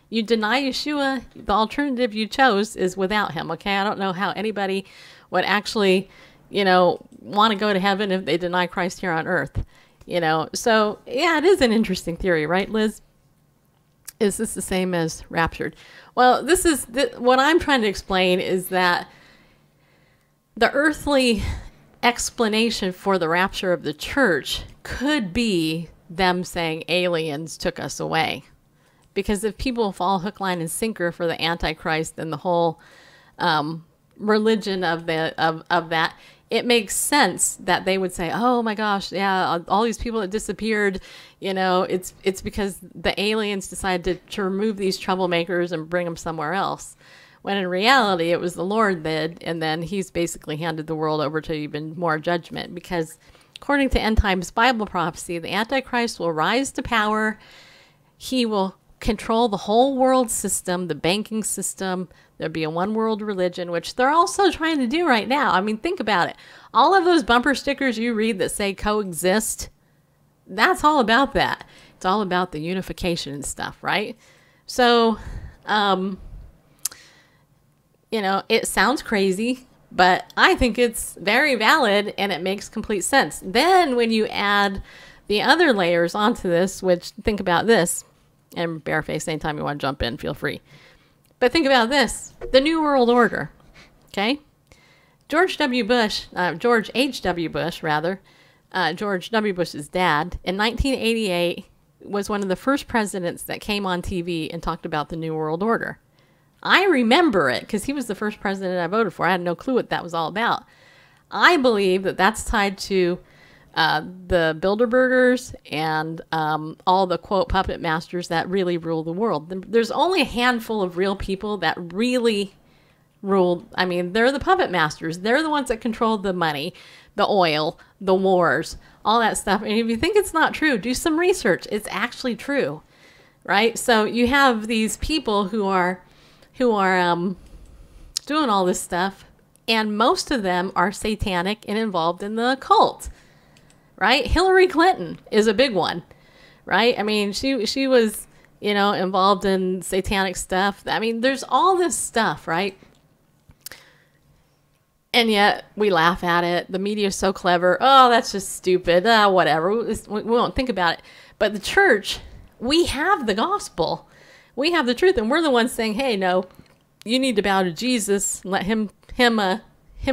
You deny Yeshua, the alternative you chose is without him, okay? I don't know how anybody would actually, want to go to heaven if they deny Christ here on earth, So, yeah, it is an interesting theory, right, Liz? Is this the same as raptured? Well, what I'm trying to explain is that the earthly explanation for the rapture of the church could be them saying aliens took us away. Because if people fall hook, line, and sinker for the Antichrist and the whole religion of that, it makes sense that they would say, oh my gosh, yeah, all these people that disappeared, it's because the aliens decided to remove these troublemakers and bring them somewhere else. When in reality, it was the Lord did, and then he's basically handed the world over to even more judgment. Because according to end times Bible prophecy, the Antichrist will rise to power. He will control the whole world system, the banking system. There'll be a one world religion, which they're also trying to do right now. I mean, think about it. All of those bumper stickers you read that say coexist, that's all about that. It's all about the unification and stuff, right? So, it sounds crazy, but I think it's very valid and it makes complete sense. Then when you add the other layers onto this, which think about this, and bareface, anytime you want to jump in, feel free. But think about this, the New World Order, okay? George W. Bush's dad, in 1988 was one of the first presidents that came on TV and talked about the New World Order. I remember it because he was the first president I voted for. I had no clue what that was all about. I believe that that's tied to the Bilderbergers and all the, quote, puppet masters that really rule the world. There's only a handful of real people that really rule. I mean, they're the puppet masters. They're the ones that control the money, the oil, the wars, all that stuff. And if you think it's not true, do some research. It's actually true, right? So you have these people who are doing all this stuff, and most of them are satanic and involved in the occult, right? Hillary Clinton is a big one, right? I mean, she was, involved in satanic stuff. I mean, there's all this stuff, right? And yet we laugh at it. The media is so clever. Oh, that's just stupid. Whatever. We won't think about it. But the church, we have the gospel. We have the truth, and we're the ones saying, hey, no, you need to bow to Jesus and let him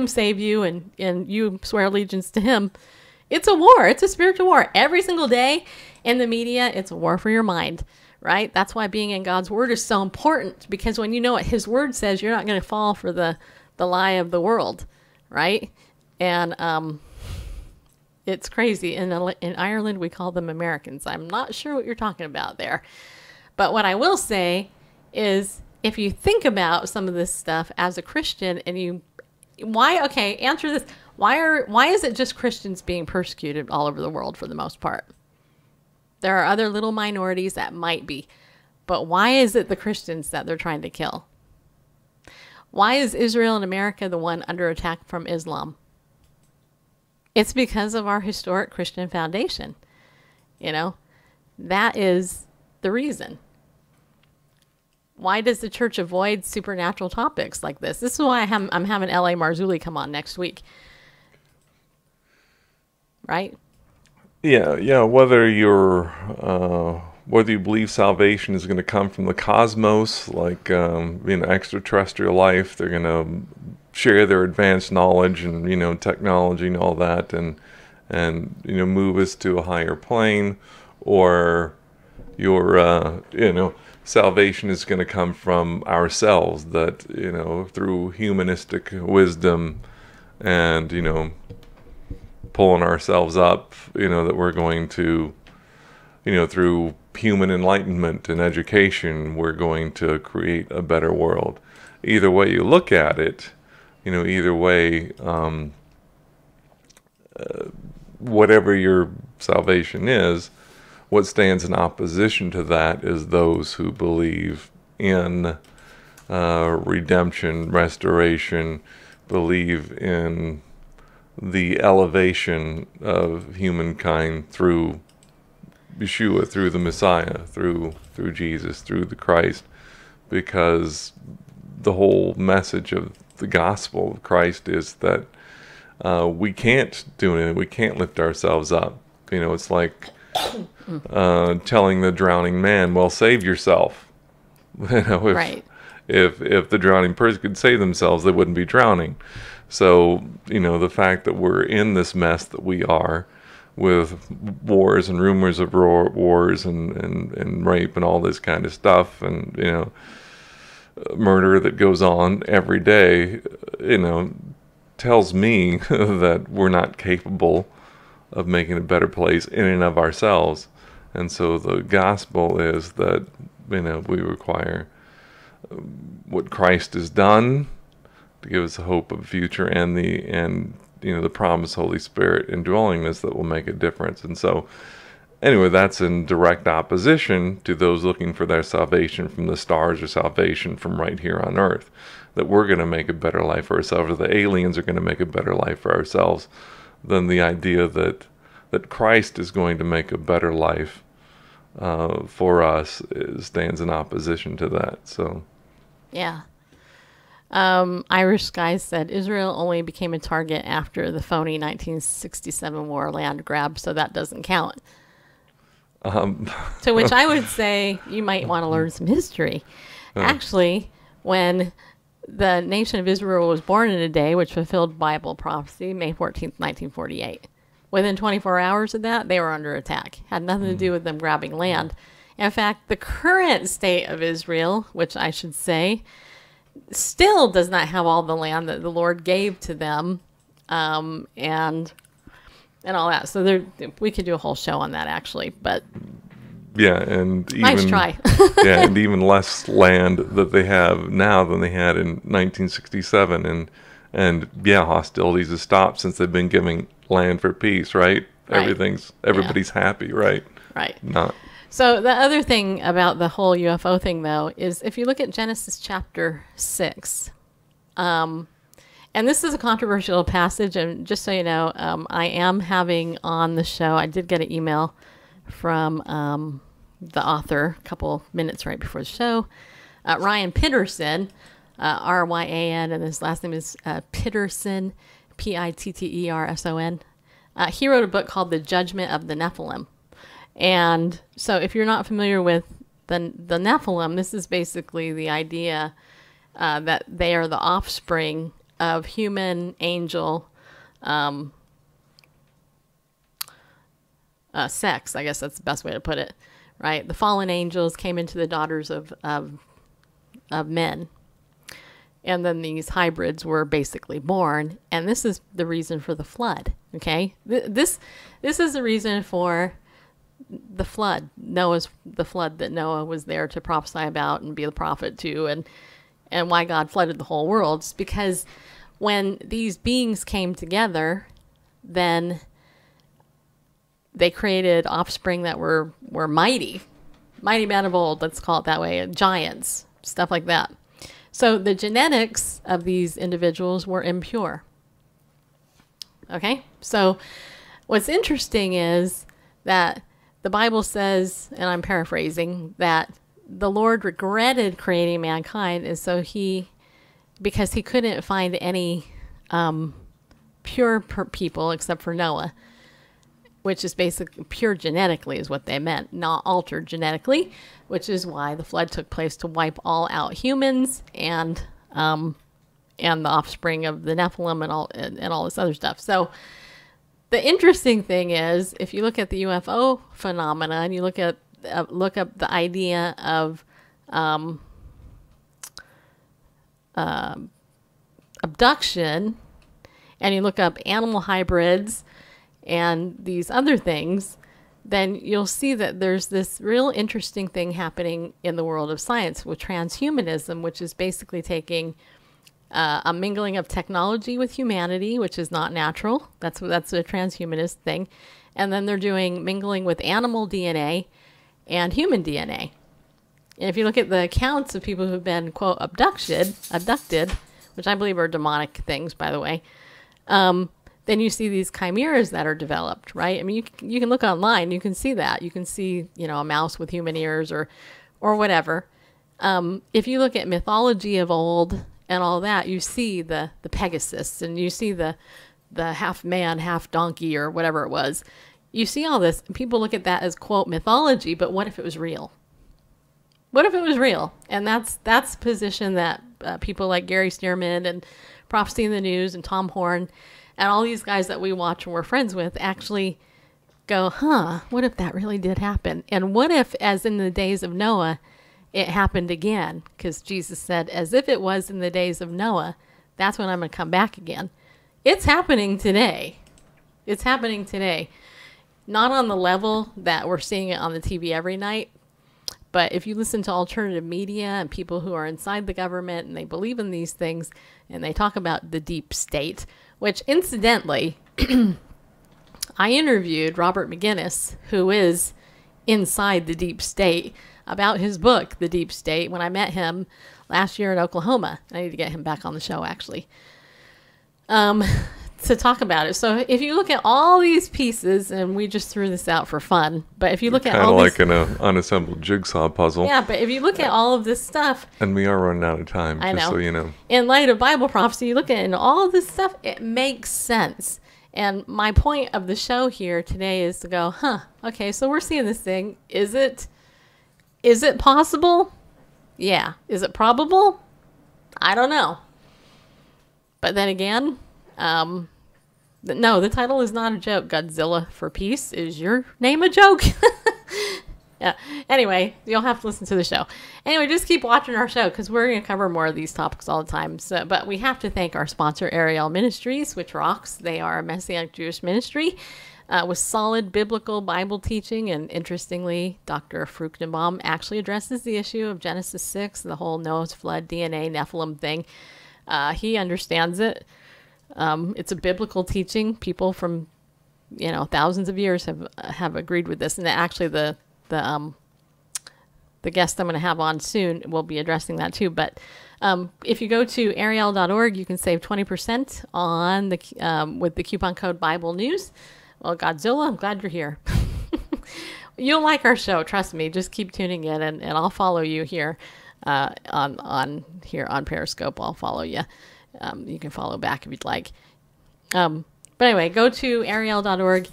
save you, and you swear allegiance to him. It's a war. It's a spiritual war. Every single day in the media, it's a war for your mind, right? That's why being in God's word is so important, because when you know what his word says, you're not going to fall for the lie of the world, right? And it's crazy. In Ireland, we call them Americans. I'm not sure what you're talking about there. But what I will say is, if you think about some of this stuff as a Christian, and answer this. Why is it just Christians being persecuted all over the world for the most part? There are other little minorities that might be, but why is it the Christians that they're trying to kill? Why is Israel and America the one under attack from Islam? It's because of our historic Christian foundation. That is the reason. Why does the church avoid supernatural topics like this? This is why I'm having L.A. Marzulli come on next week. Right? Yeah. Whether you believe salvation is going to come from the cosmos, like extraterrestrial life, they're going to share their advanced knowledge and technology and all that, and move us to a higher plane, or your salvation is going to come from ourselves, that through humanistic wisdom and pulling ourselves up, that we're going to through human enlightenment and education, we're going to create a better world. Either way you look at it, either way, whatever your salvation is, what stands in opposition to that is those who believe in redemption, restoration, believe in the elevation of humankind through Yeshua, through the Messiah, through Jesus, through the Christ, because the whole message of the gospel of Christ is that we can't do anything, we can't lift ourselves up. It's like telling the drowning man, well, save yourself. Right. If the drowning person could save themselves, they wouldn't be drowning. So, the fact that we're in this mess that we are, with wars and rumors of wars and rape and all this kind of stuff, and, murder that goes on every day, tells me that we're not capable of making a better place in and of ourselves. And so the gospel is that, we require what Christ has done to give us a hope of a future, and the promised Holy Spirit indwelling us that will make a difference. And so, anyway, that's in direct opposition to those looking for their salvation from the stars or salvation from right here on earth, that we're going to make a better life for ourselves, or the aliens are going to make a better life for ourselves, than the idea that Christ is going to make a better life for us stands in opposition to that. So, yeah. Irish Sky said Israel only became a target after the phony 1967 war land grab, so that doesn't count. To which I would say you might want to learn some history. Actually, when the nation of Israel was born in a day which fulfilled Bible prophecy, May 14th, 1948. Within 24 hours of that, they were under attack. Had nothing to do with them grabbing land. In fact, the current state of Israel, which I should say, still does not have all the land that the Lord gave to them, and all that. So we could do a whole show on that, actually. But yeah, and even, nice try. yeah, and even less land that they have now than they had in 1967, and yeah, hostilities have stopped since they've been giving land for peace, right? Everybody's happy, right? Right. Not. So the other thing about the whole UFO thing, though, is if you look at Genesis chapter 6, and this is a controversial passage, and just so you know, I am having on the show, I did get an email from the author a couple minutes right before the show, Ryan Pitterson, R-Y-A-N, and his last name is Pitterson, Pitterson. He wrote a book called The Judgment of the Nephilim. And so if you're not familiar with the Nephilim, this is basically the idea that they are the offspring of human angel sex. I guess that's the best way to put it, right? The fallen angels came into the daughters of men. And then these hybrids were basically born. And this is the reason for the flood, okay? This is the reason for the flood, the flood that Noah was there to prophesy about and be the prophet to, and why God flooded the whole world. It's because when these beings came together, then they created offspring that were mighty men of old, let's call it that way, giants, stuff like that. So the genetics of these individuals were impure. Okay? So what's interesting is that the Bible says, and I'm paraphrasing, that the Lord regretted creating mankind, and so because he couldn't find any pure people except for Noah, which is basically pure genetically is what they meant, not altered genetically, which is why the flood took place, to wipe all out humans and the offspring of the Nephilim and all this other stuff. So the interesting thing is, if you look at the UFO phenomena and you look up the idea of abduction, and you look up animal hybrids and these other things, then you'll see that there's this real interesting thing happening in the world of science with transhumanism, which is basically taking a mingling of technology with humanity, which is not natural. That's a transhumanist thing. And then they're doing mingling with animal DNA and human DNA. And if you look at the accounts of people who've been, quote, abducted, which I believe are demonic things, by the way, then you see these chimeras that are developed, right? I mean, you can look online, you can see that. You can see, a mouse with human ears or whatever. If you look at mythology of old and all that, you see the Pegasus, and you see the half man, half donkey, or whatever it was. You see all this, and people look at that as, quote, mythology, but what if it was real? What if it was real? And that's the position that people like Gary Stearman and Prophecy in the News and Tom Horn and all these guys that we watch and we're friends with actually go, what if that really did happen? And what if, as in the days of Noah, it happened again? Because Jesus said, as if it was in the days of Noah, that's when I'm going to come back again. It's happening today. It's happening today. Not on the level that we're seeing it on the TV every night. But if you listen to alternative media and people who are inside the government and they believe in these things and they talk about the deep state, which incidentally, I interviewed Robert McGinnis, who is inside the deep state, about his book, The Deep State, when I met him last year in Oklahoma. I need to get him back on the show, actually, to talk about it. So if you look at all these pieces, and we just threw this out for fun, but if you look at all kind of like an unassembled jigsaw puzzle. Yeah, but if you look at all of this stuff, and we are running out of time, I know. So you know. In light of Bible prophecy, you look at all of this stuff, it makes sense. And my point of the show here today is to go, okay, so we're seeing this thing. Is it possible? Yeah. Is it probable? I don't know. But then again, no, the title is not a joke. Godzilla for Peace. Is your name a joke? Yeah. Anyway, you'll have to listen to the show. Anyway, just keep watching our show because we're going to cover more of these topics all the time. So, but we have to thank our sponsor, Ariel Ministries, which rocks. They are a Messianic Jewish ministry with solid biblical Bible teaching. And interestingly, Dr. Fruchtenbaum actually addresses the issue of Genesis 6, the whole Noah's flood, DNA, Nephilim thing. He understands it. It's a biblical teaching. People from, thousands of years have agreed with this. And actually the guest I'm going to have on soon will be addressing that too. But if you go to ariel.org, you can save 20% on with the coupon code Bible News. Well, Godzilla, I'm glad you're here. You'll like our show, trust me. Just keep tuning in, and I'll follow you here on Periscope. I'll follow you. You can follow back if you'd like. But anyway, go to ariel.org.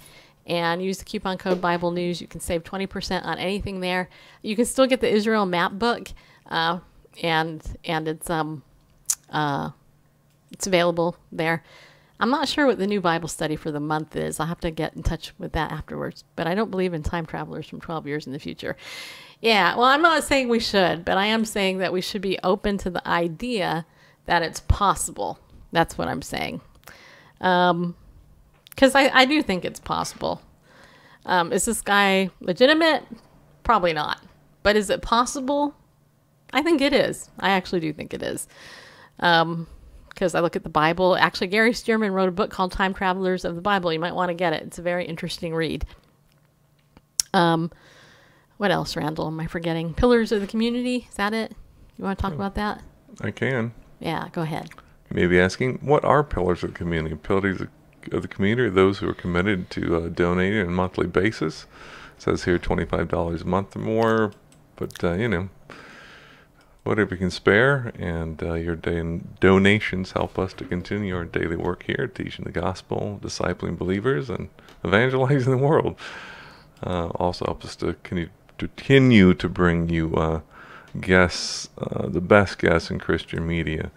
And use the coupon code Bible News. You can save 20% on anything there. You can still get the Israel map book, and it's available there. I'm not sure what the new Bible study for the month is. I'll have to get in touch with that afterwards. But I don't believe in time travelers from 12 years in the future. Yeah, well, I'm not saying we should, but I am saying that we should be open to the idea that it's possible. That's what I'm saying. Because I do think it's possible. Is this guy legitimate? Probably not. But is it possible? I think it is. I actually do think it is. Because I look at the Bible. Actually, Gary Stearman wrote a book called Time Travelers of the Bible. You might want to get it. It's a very interesting read. What else, Randall? Am I forgetting? Pillars of the Community? Is that it? You want to talk about that? I can. Yeah, go ahead. You may be asking, what are pillars of the community? Pillars of the community are those who are committed to donating on a monthly basis. It says here $25 a month or more, but whatever you can spare, and your donations help us to continue our daily work here, teaching the gospel, discipling believers, and evangelizing the world. Also helps us to continue to bring you guests, the best guests in Christian media.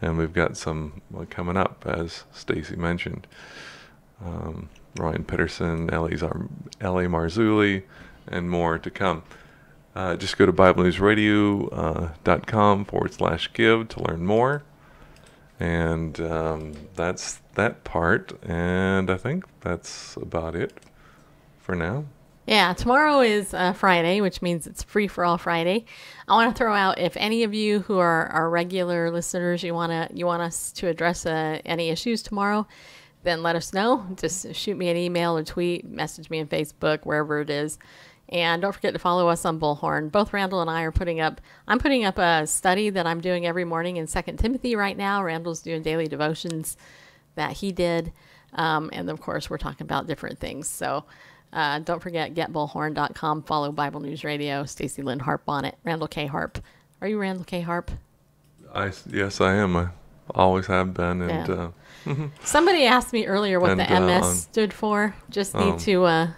And we've got some coming up, as Stacy mentioned. Ryan Peterson, L.A. Marzulli, and more to come. Just go to BibleNewsRadio.com/give to learn more. And that's that part. And I think that's about it for now. Yeah, tomorrow is Friday, which means it's Free for All Friday. I want to throw out, if any of you who are our regular listeners, you want us to address any issues tomorrow, then let us know. Just shoot me an email or tweet, message me on Facebook, wherever it is. And don't forget to follow us on Bullhorn. Both Randall and I are I'm putting up a study that I'm doing every morning in 2 Timothy right now. Randall's doing daily devotions that he did. And of course, we're talking about different things. So don't forget, getbullhorn.com. Follow Bible News Radio. Stacy Lynn Harp on it. Randall K. Harp. Are you Randall K. Harp? Yes, I am. I always have been. And yeah. Somebody asked me earlier what the MS stood for. Just need to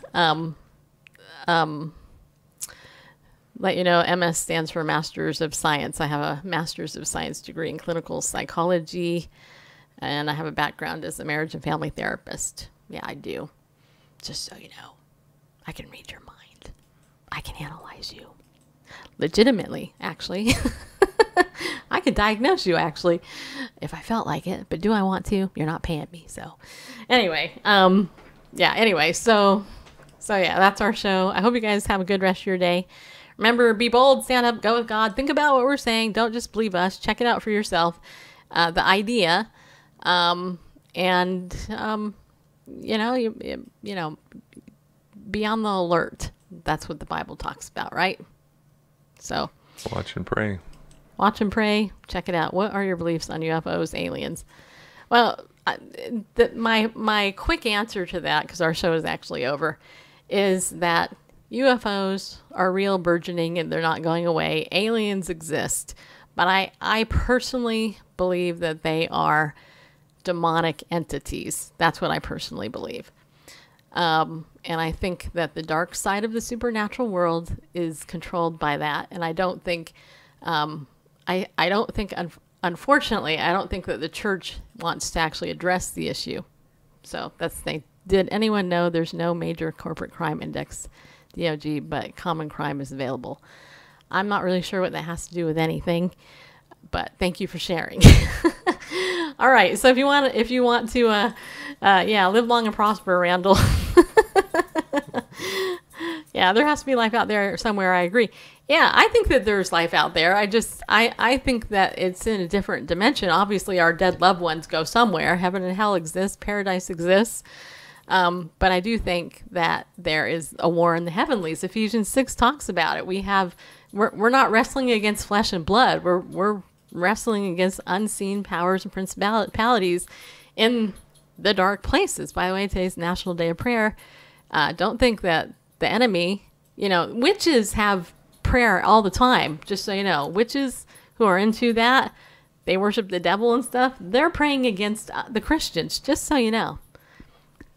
let you know, MS stands for Masters of Science. I have a Masters of Science degree in clinical psychology, and I have a background as a marriage and family therapist. Yeah, I do. Just so you know, I can read your mind. I can analyze you. Legitimately, actually. I could diagnose you, actually, if I felt like it. But do I want to? You're not paying me. So anyway, so yeah, that's our show. I hope you guys have a good rest of your day. Remember, be bold, stand up, go with God. Think about what we're saying. Don't just believe us. Check it out for yourself. The idea, be on the alert. That's what the Bible talks about, right? So watch and pray. Watch and pray. Check it out. What are your beliefs on UFOs, aliens? Well, my quick answer to that, because our show is actually over, is that UFOs are real, burgeoning, and they're not going away. Aliens exist. But I personally believe that they are demonic entities. That's what I personally believe. And I think that the dark side of the supernatural world is controlled by that. And I don't think... unfortunately, I don't think that the church wants to actually address the issue. So that's the thing. Did anyone know there's no major corporate crime index, DOG, but common crime is available? I'm not really sure what that has to do with anything, but thank you for sharing. All right. So if you want to, live long and prosper, Randall. Yeah, there has to be life out there somewhere. I agree. Yeah, I think that there's life out there. I think that it's in a different dimension. Obviously, our dead loved ones go somewhere. Heaven and hell exists. Paradise exists. But I do think that there is a war in the heavenlies. Ephesians 6 talks about it. We're not wrestling against flesh and blood. We're wrestling against unseen powers and principalities in the dark places. By the way, today's National Day of Prayer. Don't think that the enemy, witches have prayer all the time, just so you know. Witches who are into that, they worship the devil and stuff. They're praying against the Christians, just so you know.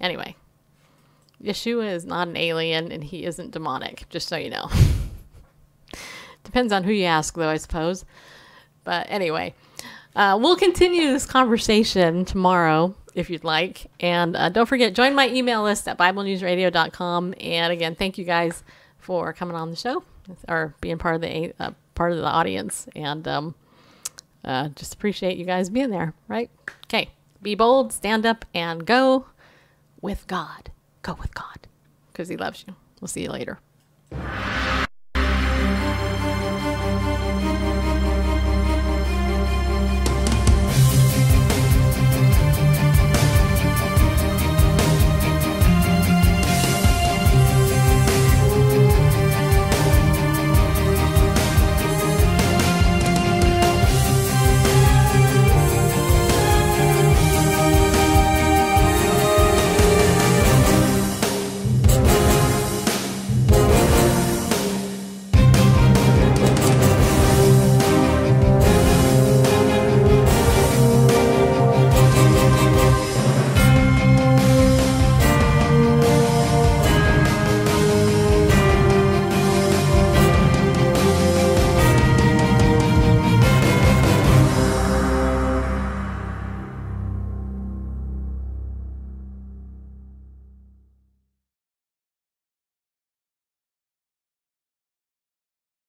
Anyway, Yeshua is not an alien and he isn't demonic, just so you know. Depends on who you ask, though, I suppose. But anyway, we'll continue this conversation tomorrow, if you'd like. And don't forget, join my email list at BibleNewsRadio.com. And again, thank you guys for coming on the show or being part of the audience. And just appreciate you guys being there, right? Okay, be bold, stand up, and go with God. Go with God, because he loves you. We'll see you later.